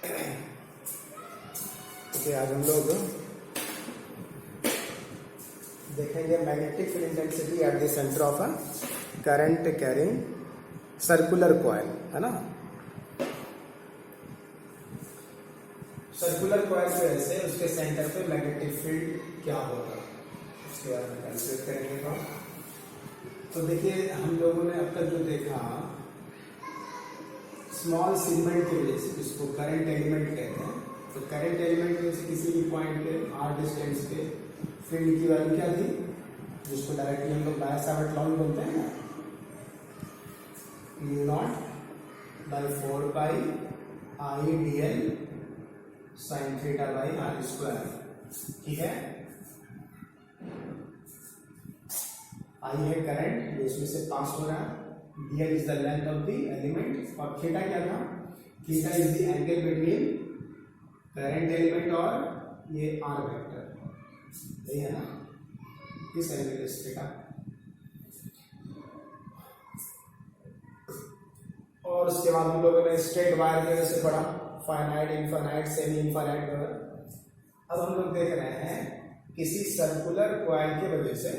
Okay, आज हम लोग देखेंगे magnetic field intensity at the centre of a current carrying circular coil, है ना। सर्कुलर कॉइल की वजह से उसके सेंटर पे मैग्नेटिक फील्ड क्या होगा उसके बारे में कैलकुलेट करेंगे। तो देखिए, हम लोगों ने अब तक जो देखा, स्मॉल सेगमेंट की वजह से, जिसको करंट एलिमेंट कहते हैं, तो करंट एलिमेंट की वजह से किसी भी पॉइंट पे आर डिस्टेंस पे फील्ड की वैल्यू क्या थी, जिसको डायरेक्टली हम लोग बाय सावर्ट लॉ बोलते हैं ना, mu naught by 4 pi I D L sine theta by R square. ठीक है, आई है करंट जो इसमें से पास हो रहा है, dl is the length of the element, और थीटा क्या था, theta is the angle between current element और ये आर वेक्टर, यही है ना, इस एंगल इज थीटा। और उसके बाद हम लोगों ने स्ट्रेट वायर की वजह से पढ़ा, फाइनाइट, इनफाइनाइट, सेमी इनफाइनाइट वगैरह। अब हम लोग देख रहे हैं किसी सर्कुलर कॉइल की वजह से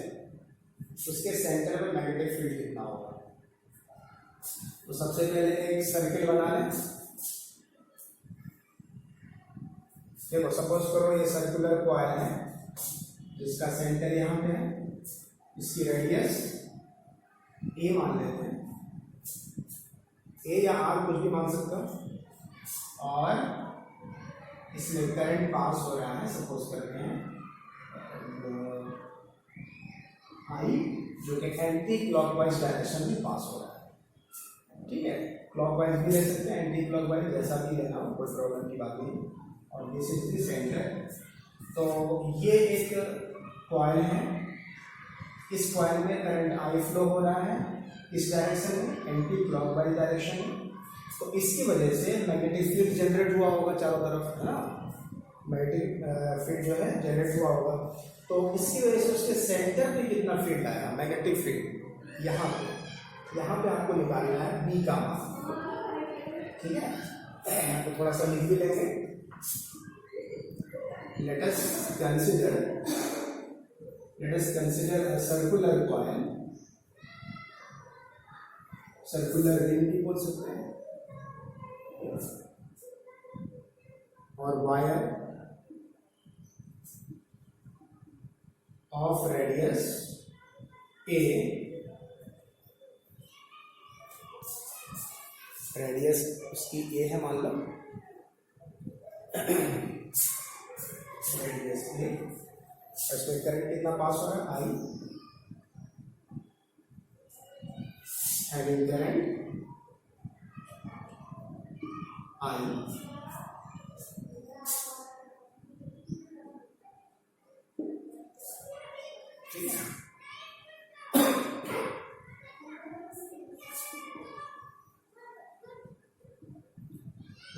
उसके सेंटर में मैग्नेटिक फील्ड कितना होगा। तो सबसे पहले एक सर्किल बना लें। देखो, सपोज करो ये सर्कुलर कॉइल है जिसका सेंटर यहां पे है, इसकी रेडियस ए मान लेते हैं, ए या आर कुछ भी मान सकते हो, और इसमें करंट पास हो रहा है, सपोज करते हैं आई, जो कि एंटी क्लॉकवाइज डायरेक्शन में पास हो रहा है। ठीक है, क्लॉकवाइज भी ले सकते हैं, एंटी क्लॉकवाइज, जैसा भी लेना हो, कोई प्रॉब्लम की बात नहीं। और दिस इज द सेंटर। तो ये एक कॉइल है, इस कॉइल में करंट आई फ्लो हो रहा है, इस डायरेक्शन में, एंटी क्लॉकवाइज डायरेक्शन में। तो इसकी वजह से मैग्नेटिक फील्ड जनरेट हुआ होगा चारों तरफ, है ना, मैग्नेटिक फील्ड जो है जनरेट हुआ होगा। तो इसकी वजह से उसके सेंटर पे कितना फील्ड आया, मैग्नेटिक फील्ड, यहाँ पे आपको निकालना है बी का मान। ठीक है, तो थोड़ा सा लिख भी लेंगे। Let us consider a circular coil, circular ring भी बोल सकते हैं, और wire of radius A, radius उसकी ए है मान लो, रेडियस ए, उसमें करंट कितना पास हो रहा है, I, having current I,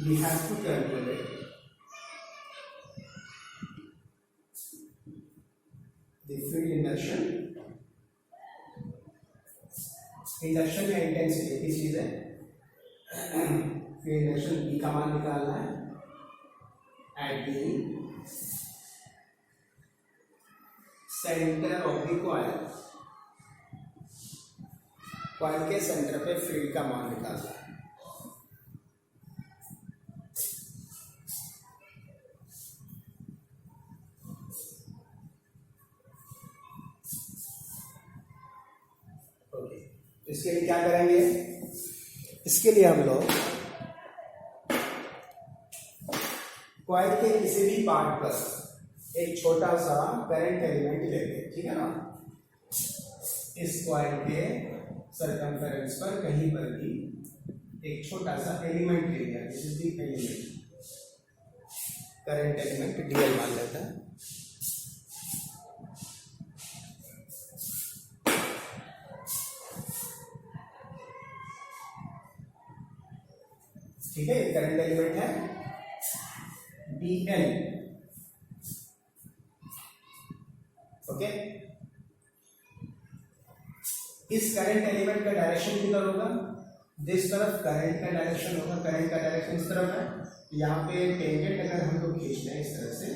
we have to calculate the field induction या इंटेंसिटी किस चीज है, फील्ड इंडक्शन बी का मान निकालना है eight the centre of the coil, coil के सेंटर पे फील्ड का मान निकालना है। इसके लिए क्या करेंगे, इसके लिए हम लोग कॉइल के किसी भी पार्ट पर एक छोटा सा करंट एलिमेंट लेंगे। ठीक है ना, इस कॉइल के सरकमफेरेंस पर कहीं पर भी एक छोटा सा एलिमेंट ले लिया, this is the element, current element DL मान लेते हैं। ठीक है, करंट एलिमेंट है BL। ओके, इस करंट एलिमेंट का डायरेक्शन किधर होगा, जिस तरफ करंट का डायरेक्शन होगा, करंट का डायरेक्शन इस तरफ है, यहाँ पे टेंजेंट अगर हम लोग खींचते हैं इस तरह से,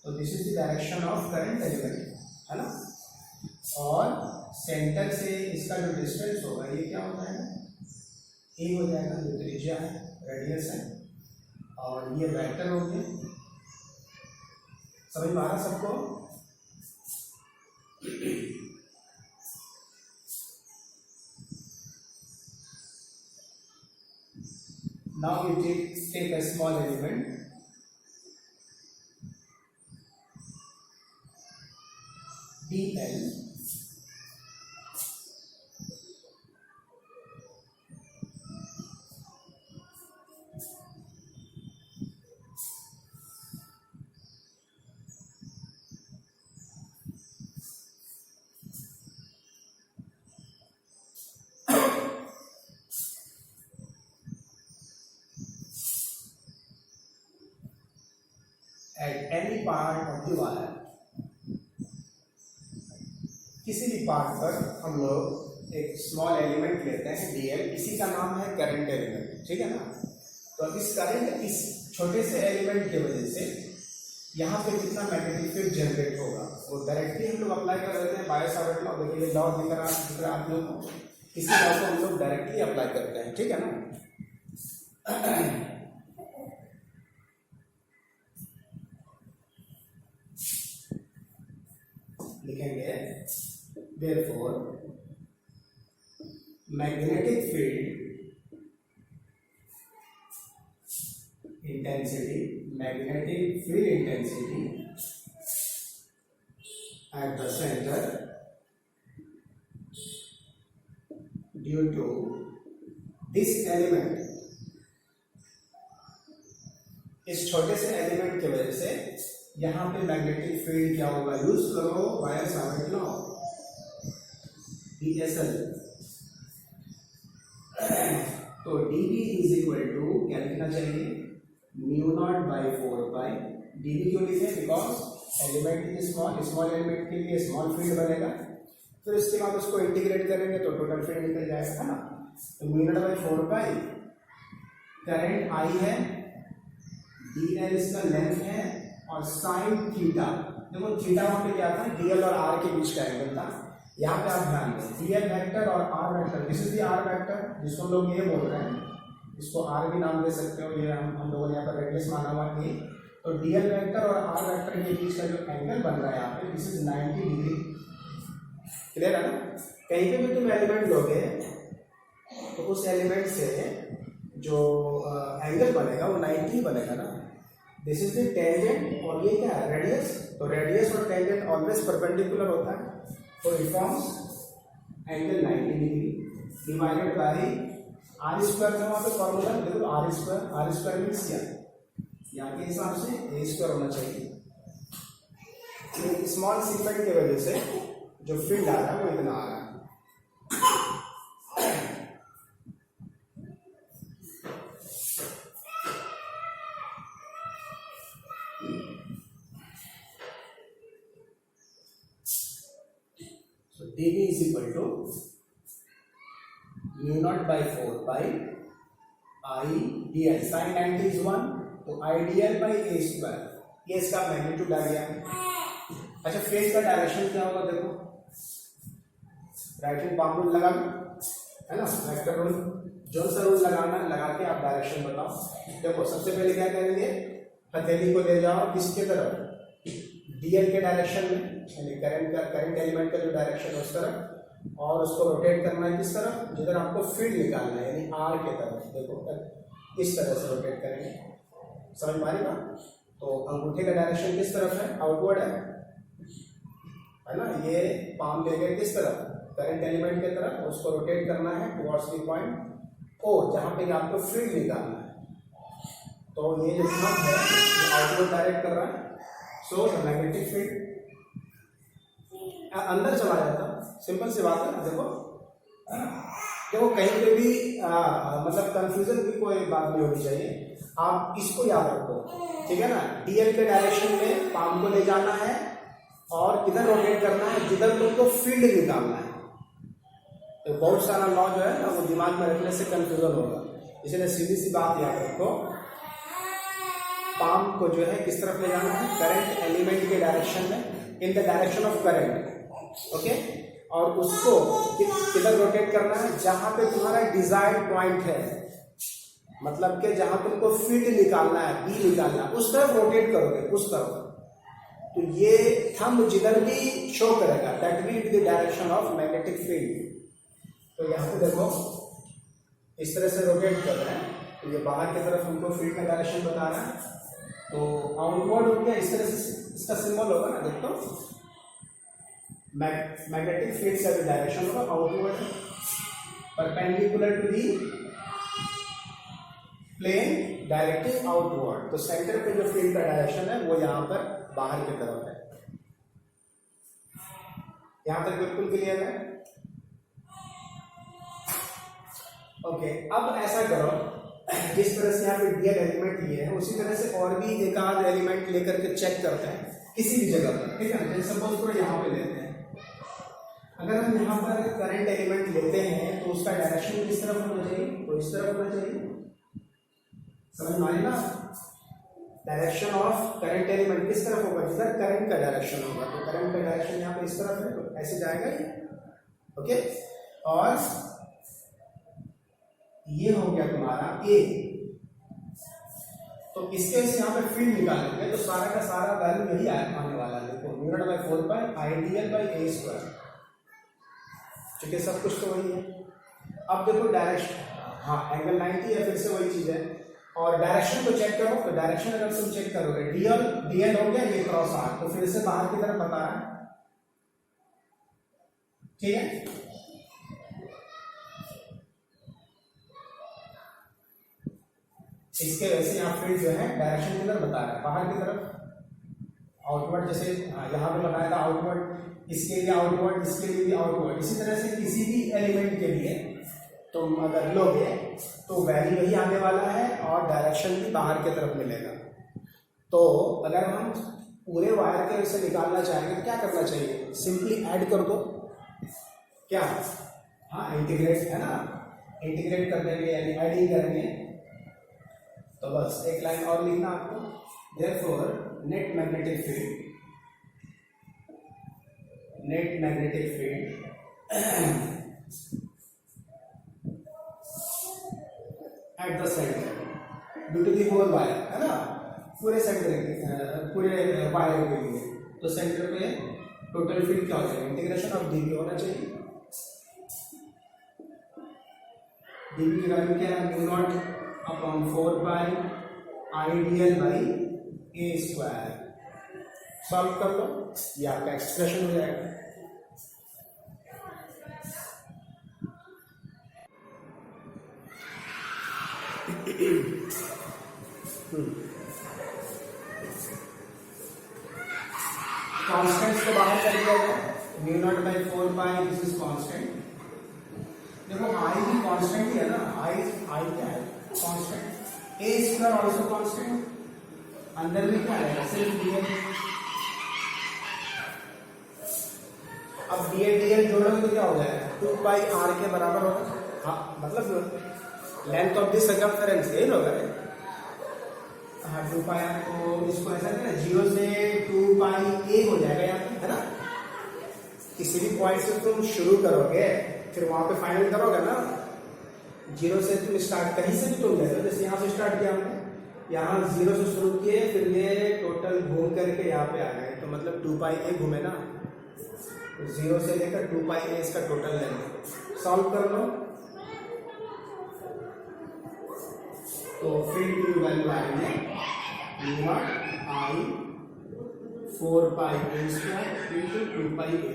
तो this is the direction of current element, है ना। और सेंटर से इसका जो डिस्टेंस होगा ये क्या होता है, ए हो जाएगा, जो त्रिज्या है, रेडियस है, और ये वेक्टर हो गया। समझ में आ रहा सबको? Now we take a small element dl, at any part of the wire, किसी भी पार्ट पर हम लोग एक स्मॉल एलिमेंट लेते हैं dl, इसी का नाम है करंट एलिमेंट, ठीक है ना। तो इस करंट, इस छोटे से एलिमेंट की वजह से यहाँ पे कितना मैग्नेटिक फील्ड जनरेट होगा वो डायरेक्टली हम लोग अप्लाई कर देते हैं बाय सावर्ट लॉ। देखिए ये लॉ दिख रहा आप लोग को, इसी लॉ को हम लोग डायरेक्टली अप्लाई करते हैं, ठीक है ना। लिखेंगे therefore magnetic field intensity at the center due to this element, इस छोटे से एलिमेंट की वजह से यहाँ पे मैग्नेटिक फील्ड क्या होगा, यूज करो बाय सावर्ट लॉ, DSL। तो dB इज इक्वल टू क्या लिखना चाहिए, μ0/4 dB। क्यों लिखे, because element is small, small element के लिए स्मॉल फील्ड बनेगा, फिर उसके बाद उसको इंटीग्रेट करेंगे तो टोटल फील्ड निकल जाएगा, है ना। तो μ0/4 करंट I है, dl इसका लेंथ है, और साइन थीटा, देखो थीटा वहां पे क्या था, dl और r के बीच का एंगल था। यहाँ पे आप ध्यान दें, dl वेक्टर और r vector, this is the r vector जिसको हम लोग ये बोल रहे हैं, इसको r भी नाम दे सकते हो, ये हम लोगों ने यहाँ पर रेडियस माना हुआ है। तो dl वेक्टर और r वेक्टर के बीच का जो एंगल बन रहा है यहाँ पे, दिस इज 90 डिग्री। क्लियर है ना। कहीं पे भी तुम एलिमेंट लोगे तो उस एलिमेंट से जो एंगल बनेगा वो 90 बनेगा ना। दिस इज द टेंजेंट, और ये क्या है, रेडियस। तो रेडियस और टेंजेंट ऑलवेज परपेंडिकुलर होता है, तो it forms angle 90 degree divided by R square का वहां पे फॉर्मूला देखो, आर स्क्वायर मीन्स क्या, यहाँ के हिसाब से ए स्क्वायर होना चाहिए। तो स्मॉल सीक्वेंट की वजह से जो फील्ड आ रहा है वो इतना आ रहा है। dB is equal to μ0/4 I dl, sin 90 is 1, तो I dl by a square, ये इसका मैग्नीट्यूड आ गया। अच्छा, फेस का डायरेक्शन क्या होगा, देखो राइट हैंड पाम रूल लगा लो, है ना, वेक्टर रूल, जो सा रूल लगाना लगा के आप डायरेक्शन बताओ। देखो सबसे पहले क्या करेंगे, हथेली को ले जाओ किसके तरफ, dl के डायरेक्शन में, यानी करंट एलिमेंट का जो डायरेक्शन है उस तरफ, और उसको रोटेट करना है किस तरफ, जिधर आपको फील्ड निकालना है, यानी r के तरफ। देखो इस तरह से रोटेट करेंगे, समझ में आ रही बात। तो अंगूठे का डायरेक्शन किस तरफ है, आउटवर्ड है ना। ये पाम लेकर किस तरफ, करंट एलिमेंट के तरफ, उसको रोटेट करना है टुवर्ड्स द पॉइंट ओ, जहां पे आपको फील्ड निकालना है। तो ये जो थंब है ये आउटवर्ड डायरेक्ट कर रहा है, सो द मैग्नेटिक फील्ड अंदर चला जाता। सिंपल सी बात है ना। देखो कहीं पे भी मतलब कंफ्यूजन की कोई बात नहीं होनी चाहिए, आप इसको याद रखो, ठीक है ना। डीएल के डायरेक्शन में पाम को ले जाना है और इधर रोटेट करना है जिधर तुमको फील्ड निकालना है। तो बहुत सारा लॉ जो है ना वो दिमाग में रखने से कंफ्यूजन होगा, इसलिए सीधी सी बात याद रखो, पाम को जो है किस तरफ ले जाना है, करंट एलिमेंट के डायरेक्शन में, in the direction of current, okay. और उसको किधर रोटेट करना है, जहां पे तुम्हारा डिजायर्ड पॉइंट है, मतलब कि जहां तुमको फील्ड निकालना है, बी निकालना है, उस तरफ रोटेट करोगे, उस तरफ। तो ये थंब जिधर भी शो करेगा that will be the direction of magnetic field. तो यहाँ पे देखो इस तरह से रोटेट कर रहे हैं, तो ये बाहर की तरफ हमको फील्ड का डायरेक्शन बता रहा है। तो आउटवर्ड हो गया, इस तरह से इसका सिंबल होगा ना, देखो मैग्नेटिक फील्ड का जो डायरेक्शन होगा outward, perpendicular to the plane directing outward. तो सेंटर पे जो फील्ड का डायरेक्शन है वो यहाँ पर बाहर की तरफ है। यहां तक बिल्कुल क्लियर है, ओके। अब ऐसा करो, जिस तरह से यहाँ पे डीएल एलिमेंट लिए है उसी तरह से और भी एक आध एलिमेंट लेकर के चेक करते हैं किसी भी जगह पर, ठीक है। जैसे सपोज थोड़ा यहाँ पे लेते हैं, अगर हम यहाँ पर करंट एलिमेंट लेते हैं तो उसका डायरेक्शन किस तरफ होना चाहिए, तो इस तरफ होना चाहिए, समझ में आई ना। डायरेक्शन ऑफ करंट एलिमेंट किस तरफ होगा, जिधर करंट का डायरेक्शन होगा। तो करंट का डायरेक्शन यहाँ पे इस तरफ है, तो ऐसे जाएगा ये, ओके। और ये हो गया तुम्हारा ए, तो इसके से यहाँ पे फील्ड निकालेंगे तो सारा का सारा वैल्यू यही आने वाला है। देखो mu naught by 4 pi ideal by A square, ठीक है, सब कुछ तो वही है। अब देखो डायरेक्शन, हाँ एंगल 90 है, फिर से वही चीज है। और डायरेक्शन को चेक करो, तो डायरेक्शन अगर तुम चेक करोगे डीएल हो गया ये क्रॉस आर, तो फिर से बाहर की तरफ बता रहा है, ठीक है। इसके वजह से यहाँ फील्ड जो है डायरेक्शन किधर बता रहा है, बाहर की तरफ आउटवर्ड। जैसे यहाँ पे बताया था आउटवर्ड, इसके लिए आउटवर्ड, इसके लिए भी आउटवर्ड। इसी तरह से किसी भी एलिमेंट के लिए तुम अगर लोगे तो वैल्यू वही आने वाला है और डायरेक्शन भी बाहर की तरफ मिलेगा। तो अगर हम पूरे वायर के से निकालना चाहेंगे तो क्या करना चाहिए, सिंपली ऐड कर दो, क्या, हाँ इंटीग्रेट है ना, इंटीग्रेट कर देंगे यानी ऐड करेंगे। तो बस एक लाइन और लिखना आपको, therefore net magnetic field at the centre due to the whole wire, है ना, पूरे सेंटर पूरे वायर के लिए। तो सेंटर पे टोटल फील्ड क्या हो जाएगा, इंटीग्रेशन ऑफ डीवी होना चाहिए। डीवी की वैल्यू क्या है, mu naught upon 4 pi ideal by A square. Solve कर लो, ये आपका एक्सप्रेशन हो जाएगा। कॉन्स्टेंट्स को बाहर कर दिया जाए, mu naught by 4 pi, this is constant. देखो आई भी कॉन्स्टेंट ही है ना, आई क्या है, कॉन्स्टेंट। ए स्क्वायर ऑल्सो कॉन्स्टेंट, अंदर भी क्या है, सिर्फ डीएल। अब डीएल जोड़ोगे तो क्या हो जाएगा, 2 पाई आर के बराबर होगा। हाँ मतलब लेंथ ऑफ द सर्कमफेरेंस यही होगा, हाँ 2 पाई आर। तो इसको ऐसा करना, 0 से 2 पाई ए हो जाएगा यहाँ पे, है ना। किसी भी पॉइंट से तुम शुरू करोगे फिर वहां पे फाइनल करोगे ना, 0 से तुम स्टार्ट कहीं से भी तुम ले लो, जैसे यहाँ से स्टार्ट किया हमने, यहाँ 0 से शुरू किए, फिर ये टोटल घूम करके यहाँ पे आ गए, तो मतलब 2 पाई ए घूमे ना, तो 0 से लेकर 2 पाई ए इसका टोटल लेंगे। सॉल्व कर लो, तो फील्ड की वैल्यू आएंगे म्यू नॉट आई 4 पाई ए स्क्वायर इंटू 2 पाई ए।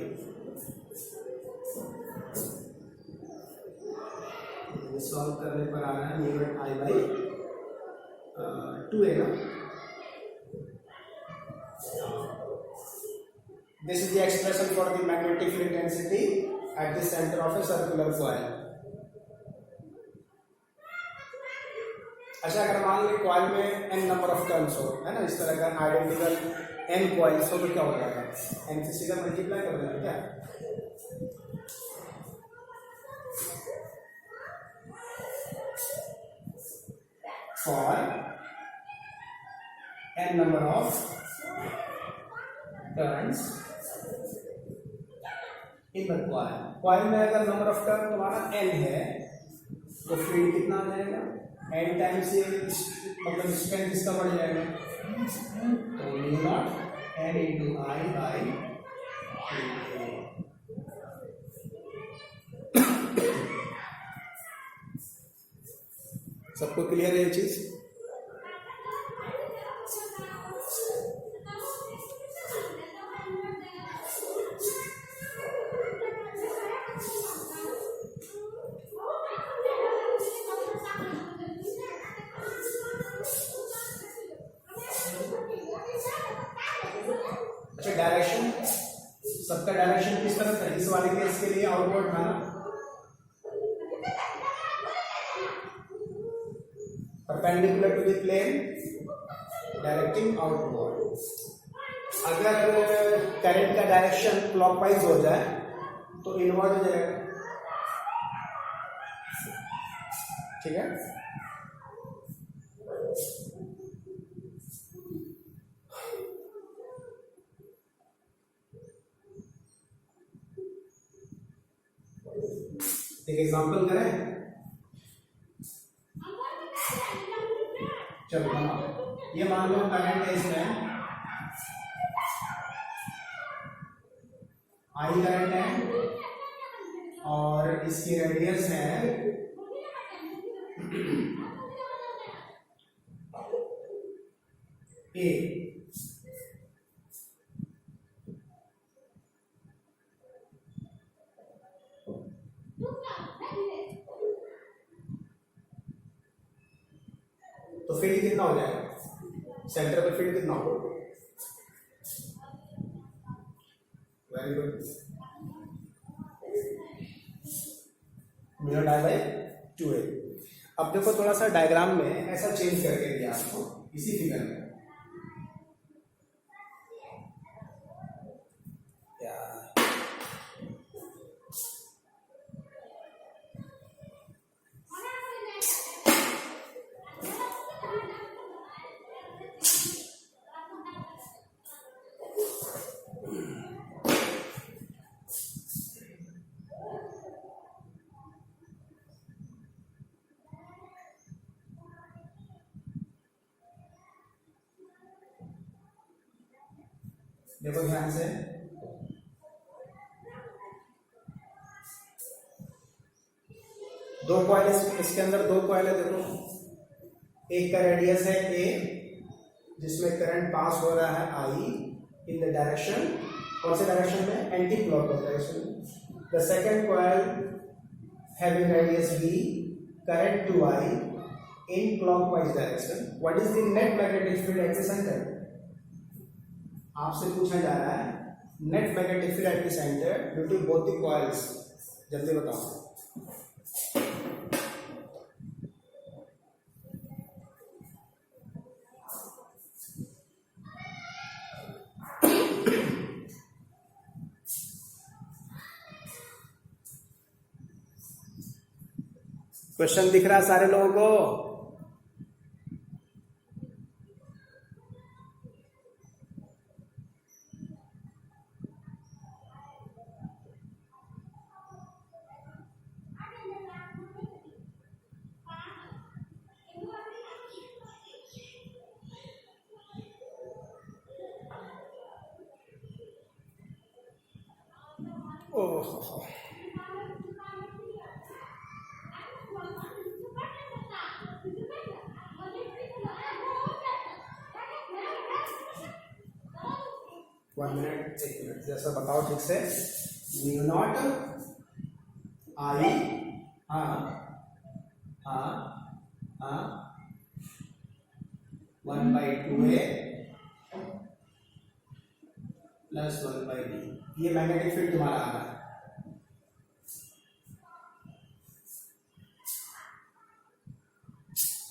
सॉल्व करने पर आ रहा है म्यू नॉट आई बाई 2 है ना। This is the expression for the magnetic field density at the centre of a circular coil. अच्छा, अगर मान लीजिए कॉइल में n नंबर ऑफ टर्न्स हो, है ना, इस तरह का आइडेंटिकल n कॉइल्स हो तो क्या हो जाएगा, n से सीधा मल्टीप्लाई कर देना क्या। For n number of turns in the coil. coil में अगर नंबर ऑफ टर्न तुम्हारा n है तो फील्ड कितना आ जाएगा, n टाइम्स ये मतलब स्ट्रेंथ इसका बढ़ जाएगा, तो mu not n into I by सबको क्लियर है ये चीज? अच्छा, डायरेक्शन सबका डायरेक्शन किस तरफ था? इस वाले केस के लिए आउटवर्ड था ना, perpendicular to the plane directing outward. अगर करंट का डायरेक्शन क्लॉकवाइज हो जाए तो इनवर्ड हो जाएगा, ठीक है। एक एग्जांपल करें, चलो ये मान लो करंट है इसमें आई करंट है और इसकी रेडियस है ए। तो फील्ड कितना हो जाएगा, सेंटर पर फील्ड कितना हो? Very good, mu naught I by 2a। अब देखो थोड़ा सा डायग्राम में ऐसा चेंज करके दिया आपको इसी फिगर में, देखो ध्यान से, दो कॉइल इसके अंदर दो कॉइल है। देखो एक का रेडियस है ए जिसमें करंट पास हो रहा है आई इन द डायरेक्शन, कौन से डायरेक्शन में? Anti clockwise direction. The second coil having radius B, current two I in clockwise direction. What is the net magnetic field at the centre? आपसे पूछा जा रहा है net magnetic field at the centre due to both the coils. जल्दी बताओ। Question दिख रहा है सारे लोगों को? ओह, वन मिनट, एक मिनट, जैसा बताओ ठीक से। म्यू नॉट आई, हाँ हाँ हाँ, 1/2a प्लस 1/b, ये मैग्नेटिक फील्ड तुम्हारा आ रहा है।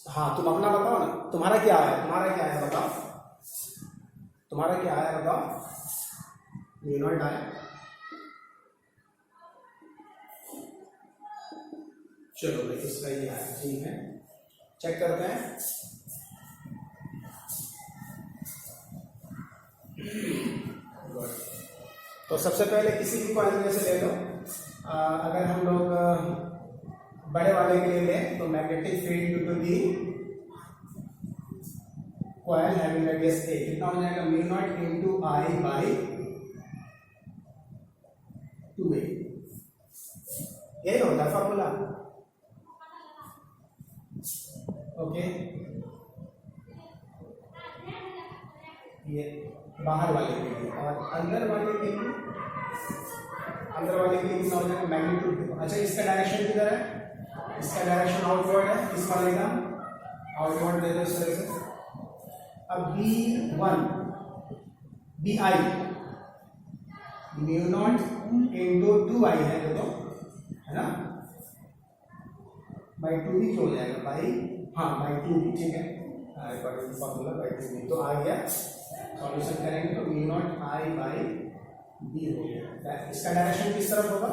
हाँ तुम अपना बताओ ना, तुम्हारा क्या है? तुम्हारा क्या है बताओ, तुम्हारा क्या है बताओ? म्यू नॉट आई, चलो भाई इसका ये है, ठीक है, चेक करते हैं। सबसे पहले किसी भी कॉइल में से ले लो। अगर हम लोग बड़े वाले के लिए लें तो magnetic field due to the coil having radius a कितना हो जाएगा, mu naught into I by 2a। यही होता है फॉर्मूला। ओके, ये बाहर वाले के लिए, और अंदर वाले के लिए कितना हो जाएगा, मैग्नीट्यूड। अच्छा, इसका डायरेक्शन किधर है, इसका डायरेक्शन आउटवर्ड है, इस वाले का आउटवर्ड दे दो इस तरह से। अब B1 BI mu naught into 2i है, देखो है ना, बाई 2 भी क्यों हो जाएगा, बाई 2 भी, ठीक है, फॉर्मूला बाई 2 भी तो आ गया। सॉल्यूशन करेंगे तो mu naught I by B हो गया। इसका डायरेक्शन किस तरफ होगा,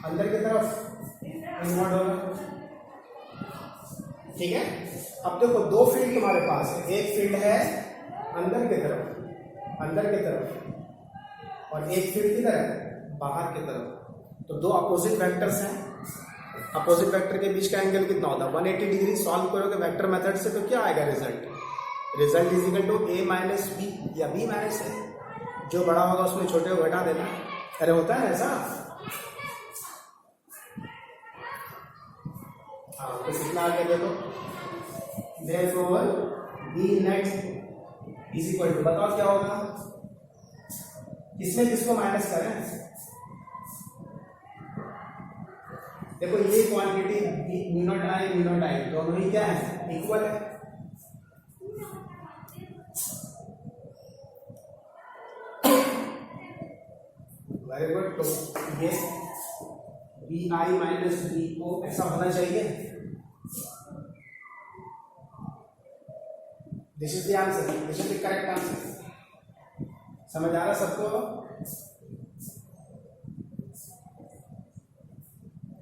अंदर की तरफ इनवर्ड होगा, ठीक है। अब देखो दो फील्ड तुम्हारे पास है, एक फील्ड है अंदर की तरफ और एक फील्ड किधर है, बाहर की तरफ। तो दो अपोजिट वेक्टर्स हैं, अपोजिट वेक्टर के बीच का एंगल कितना होता है, 180 डिग्री। सॉल्व करोगे वेक्टर मेथड से तो क्या आएगा result is equal to a minus B या b माइनस a, जो बड़ा होगा उसमें छोटे को घटा देना। अरे होता है ऐसा, हाँ। तो कितना आ गया देखो, therefore b net is equal to, बताओ क्या होगा, किसमें किसको माइनस करें। देखो ये क्वांटिटी म्यू नॉट आई दोनों ही क्या है, इक्वल है। Very good. तो ये B I minus B O ऐसा होना चाहिए। This is the answer, this is the correct answer. समझ आ रहा सबको,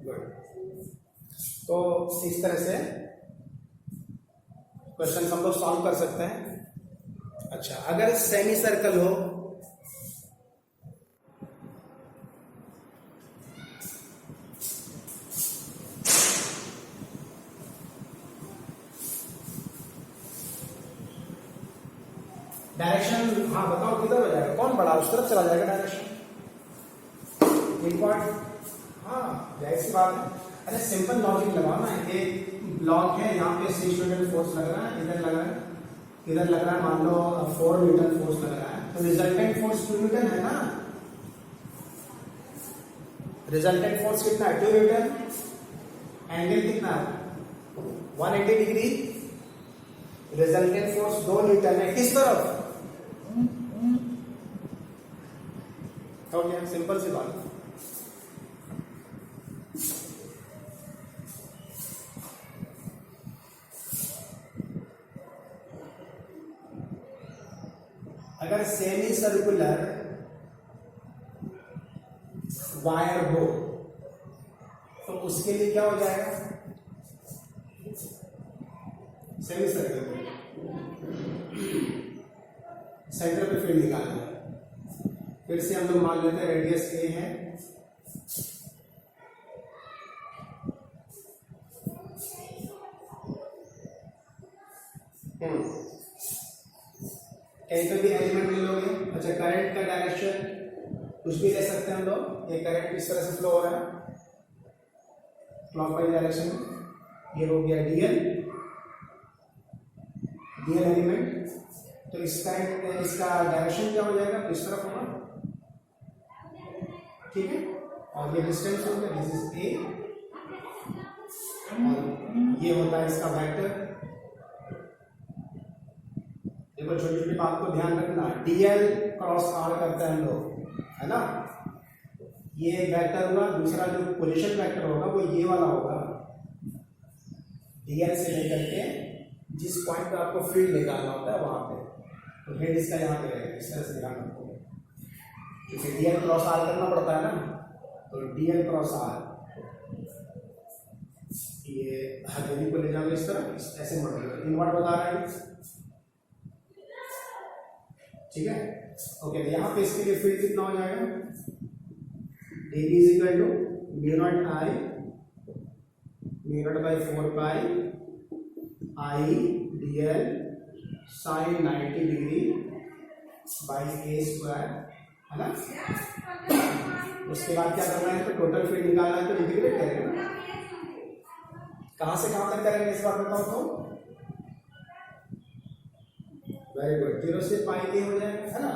गुड। तो इस तरह से क्वेश्चन हम लोग सॉल्व कर सकते हैं। अच्छा, अगर सेमी सर्कल हो, डायरेक्शन, हाँ बताओ किधर हो जाएगा, कौन बड़ा उस तरफ चला जाएगा डायरेक्शन, इम्पॉर्टेंट, हाँ जाहिर सी बात है। अरे सिंपल लॉजिक लगाओ ना, एक ब्लॉक है, यहाँ पे 6 न्यूटन फोर्स लग रहा है, इधर लग रहा है मान लो 4 न्यूटन फोर्स लग रहा है, तो रिजल्टेंट फोर्स 2 न्यूटन है ना। रिजल्टेंट फोर्स कितना है, 2 न्यूटन। एंगल कितना है 180 डिग्री। रिजल्टेंट फोर्स 2 न्यूटन है, किस तरफ, हो गया, सिंपल सी बात। अगर सेमी सर्कुलर वायर हो तो उसके लिए क्या हो जाएगा, सेमी सर्कुलर सेंटर पे फील्ड निकालना है। फिर से हम लोग मान लेते हैं रेडियस ए है, कहीं पे भी एलिमेंट ले लोगे। अच्छा, करंट का डायरेक्शन कुछ भी ले सकते हैं हम लोग। ये करंट इस तरह से फ्लो हो रहा है क्लॉकवाइज डायरेक्शन में, ये हो गया डीएल एलिमेंट। तो इस करंट इसका डायरेक्शन क्या हो जाएगा, इस तरफ होगा, ठीक है। और ये डिस्टेंस हो गया, दिस इज ए, और ये होता है इसका वेक्टर। देखो छोटी छोटी बात को ध्यान रखना, डीएल क्रॉस आर करता है हम लोग, है ना। ये वेक्टर हुआ, दूसरा जो पोजीशन वेक्टर होगा वो ये वाला होगा, डीएल से लेकर के जिस पॉइंट पे आपको फील्ड निकालना होता है वहां पे, तो हेड इसका यहाँ पे रहेगा, इस तरह से ध्यान रखो, क्योंकि डीएल क्रॉस आर करना पड़ता है ना। तो डीएल क्रॉस आर, ये हथेली को ले जाओगे इस तरह, ऐसे मॉडल इनवर्ट बता रहा है, ठीक है। ओके, तो यहाँ पे इसके लिए फील्ड कितना हो जाएगा, D B is equal to mu naught I mu naught by 4 pi I D L sine 90 degree by A square, है ना। उसके बाद क्या करना है, तो टोटल फील्ड निकालना है, तो इंटीग्रेट करेंगे। कहाँ से कहाँ तक करेंगे इस बार बताओ तो। वेरी गुड, 0 से पाई ए हो जाएगा, है ना।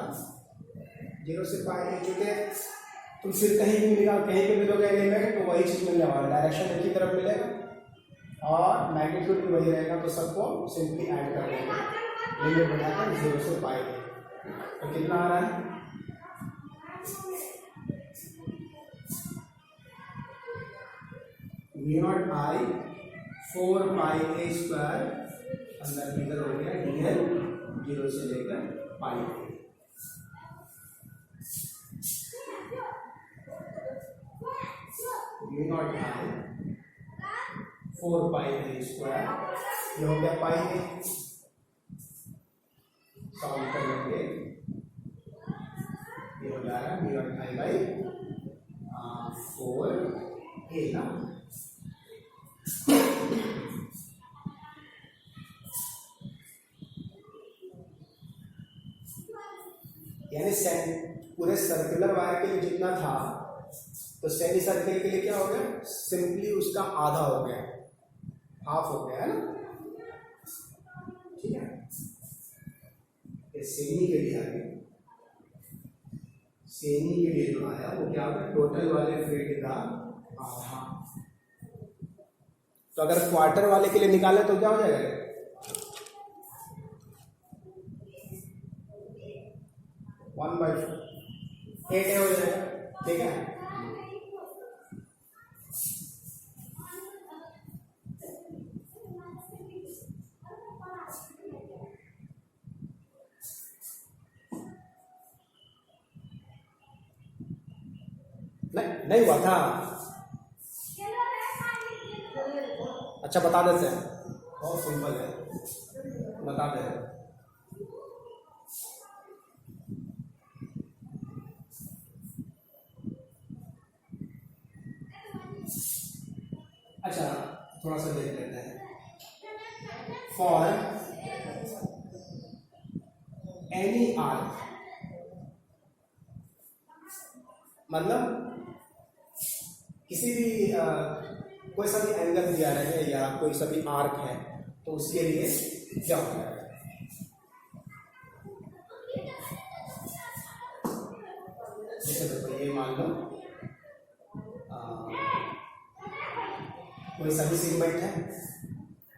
0 से पाई ए, चूंकि तुम फिर कहीं भी मिलेगा, कहीं पे मिलोगे एलिमेंट तो वही चीज मिलने वाला, डायरेक्शन एक ही तरफ मिलेगा और मैग्नीट्यूड भी वही रहेगा, तो सबको सिंपली ऐड कर देंगे, लिमिट बढ़ाकर 0 से पाई ए। तो कितना आ रहा है, म्यू नॉट आई 4 पाई ए स्क्वायर, अंदर इधर हो गया डी एल 0 से लेकर पाई ए। म्यू नॉट आई 4 पाई ए स्क्वायर, ये हो गया पाई ए, सॉल्व कर लेंगे, ये हो जाएगा म्यू नॉट आई बाई 4 ए ना। यानी पूरे सर्कुलर वायर के लिए जितना था, तो सेमी सर्किल के लिए क्या हो गया, सिंपली उसका आधा हो गया, हाफ हो गया, है ना। ठीक है, ये सेमी के लिए आगे, सेमी के लिए जो आया वो क्या होगा, टोटल वाले फील्ड का आधा। तो अगर क्वार्टर वाले के लिए निकाले तो क्या हो जाएगा, 1/4 8 हो जाएगा, ठीक है। नहीं हुआ था, अच्छा बता देते हैं, बहुत सिंपल है, बता दे रहे हैं। अच्छा थोड़ा सा देख लेते हैं, फॉर एनी आर्क, मतलब किसी भी कोई सा भी एंगल दिया रहे या कोई सा भी आर्क है, तो उसके लिए क्या हो जाएगा, जैसे देखो ये मान लो कोई सा भी सेगमेंट है,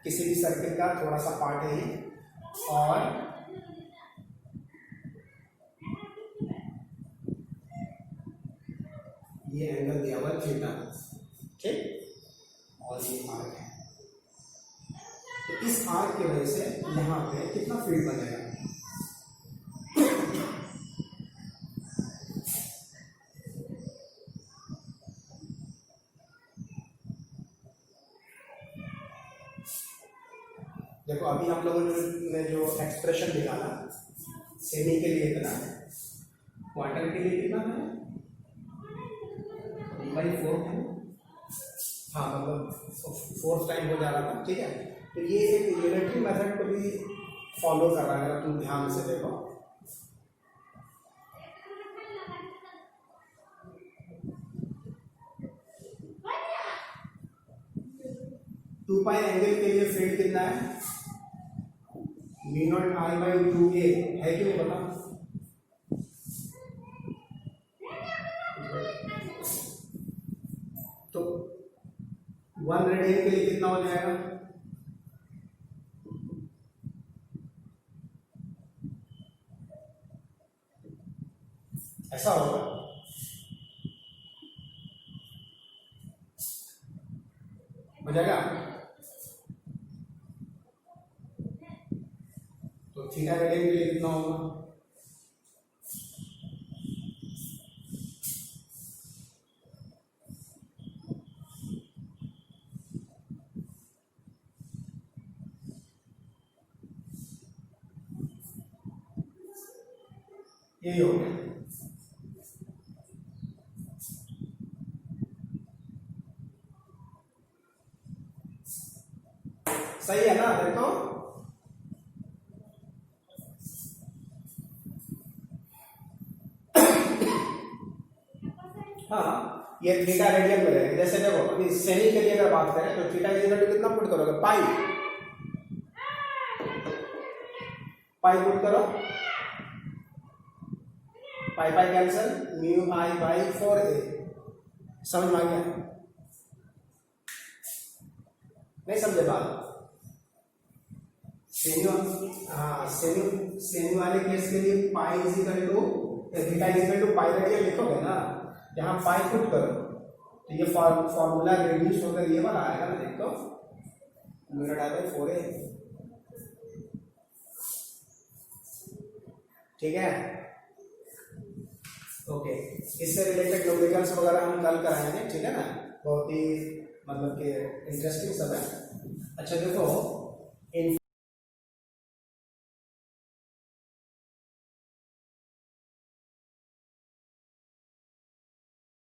किसी भी सर्किल का थोड़ा सा पार्ट है ये, और ये एंगल दिया हुआ थीटा, ठीक, और ये आर्क है। तो इस आर्क की वजह से यहाँ पे कितना फील्ड बनेगा, देखो अभी हम लोगों ने जो एक्सप्रेशन निकाला, सेमी के लिए इतना है, क्वार्टर के लिए कितना है, 3/4 है, हाँ मतलब 4th टाइम हो जा रहा था, ठीक है। तो ये एक यूनिटरी मेथड को भी फॉलो कर रहा है, अगर तुम ध्यान से देखो, टू पाई एंगल के लिए फील्ड कितना है, mu naught I by 2a है कि नहीं बता, तो 1 रेडियन के लिए कितना हो जाएगा, ऐसा होगा, हो जाएगा। तो थीटा रेडियन के लिए कितना होगा, यही हो गया। सही है ना? देखो हाँ, ये थीटा रेडियन में रहेगा। जैसे देखो अभी सेमी के लिए अगर बात करें तो थीटा इज इक्वल टू कितना पुट करोगे? पाई। पाई पुट करो, pi pi cancel, mu I by 4a। समझ में आ गया? नहीं समझे बात? सेमी वाले केस के लिए pi is equal to theta is equal to pi radian लिखोगे ना, यहाँ पाई पुट करो तो ये फॉर्मूला रिड्यूस होकर ये वाला आएगा ना। देखो mu naught I by 4a, ठीक है? ओके, इससे रिलेटेड न्यूमेरिकल्स वगैरह हम कल कराएंगे, ठीक है ना? बहुत ही मतलब कि इंटरेस्टिंग सब है। अच्छा देखो